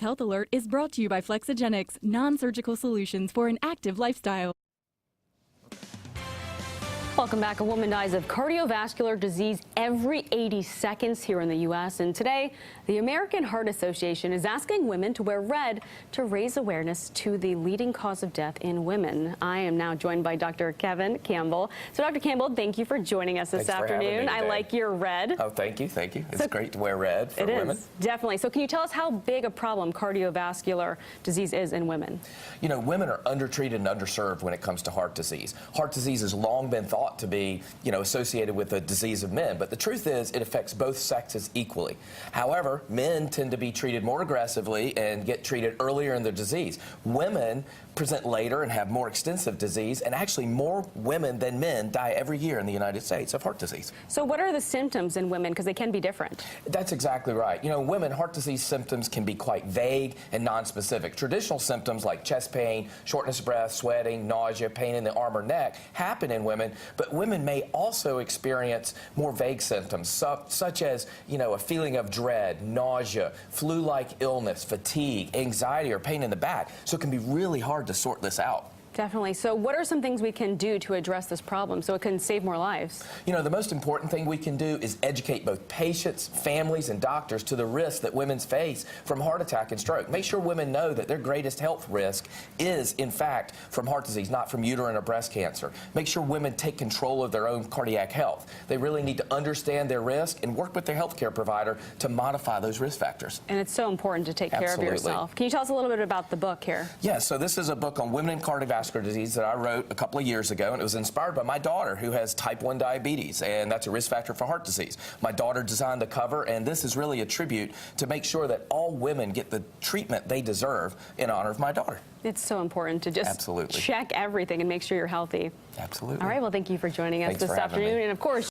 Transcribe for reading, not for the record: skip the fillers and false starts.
Health Alert is brought to you by Flexogenics, non-surgical solutions for an active lifestyle. Welcome back. A woman dies of cardiovascular disease every 80 seconds here in the U.S. And today, the American Heart Association is asking women to wear red to raise awareness to the leading cause of death in women. I am now joined by Dr. Campbell. So, Dr. Campbell, thank you for joining us this afternoon. I like your red. Oh, thank you. Thank you. It's great to wear red for women. It is, definitely. So can you tell us how big a problem cardiovascular disease is in women? You know, women are undertreated and underserved when it comes to heart disease. Heart disease has long been thought to be, associated with the disease of men, but the truth is it affects both sexes equally. However, men tend to be treated more aggressively and get treated earlier in their disease. Women present later and have more extensive disease, and actually more women than men die every year in the United States of heart disease. So what are the symptoms in women? Because they can be different. That's exactly right. You know, women, heart disease symptoms can be quite vague and nonspecific. Traditional symptoms like chest pain, shortness of breath, sweating, nausea, pain in the arm or neck happen in women, but women may also experience more vague symptoms, such as, a feeling of dread, nausea, flu-like illness, fatigue, anxiety, or pain in the back. So it can be really hard to sort this out. Definitely. So what are some things we can do to address this problem so it can save more lives? You know, the most important thing we can do is educate both patients, families, and doctors to the risks that women face from heart attack and stroke. Make sure women know that their greatest health risk is, in fact, from heart disease, not from uterine or breast cancer. Make sure women take control of their own cardiac health. They really need to understand their risk and work with their healthcare provider to modify those risk factors. And it's so important to take care of yourself. Can you tell us a little bit about the book here? Yeah, so this is a book on women and cardiovascular disease that I wrote a couple of years ago, and it was inspired by my daughter, who has type 1 diabetes, and that's a risk factor for heart disease. My daughter designed the cover, and this is really a tribute to make sure that all women get the treatment they deserve in honor of my daughter. It's so important to just check everything and make sure you're healthy. Absolutely. All right, well, thank you for joining us this afternoon. And of course,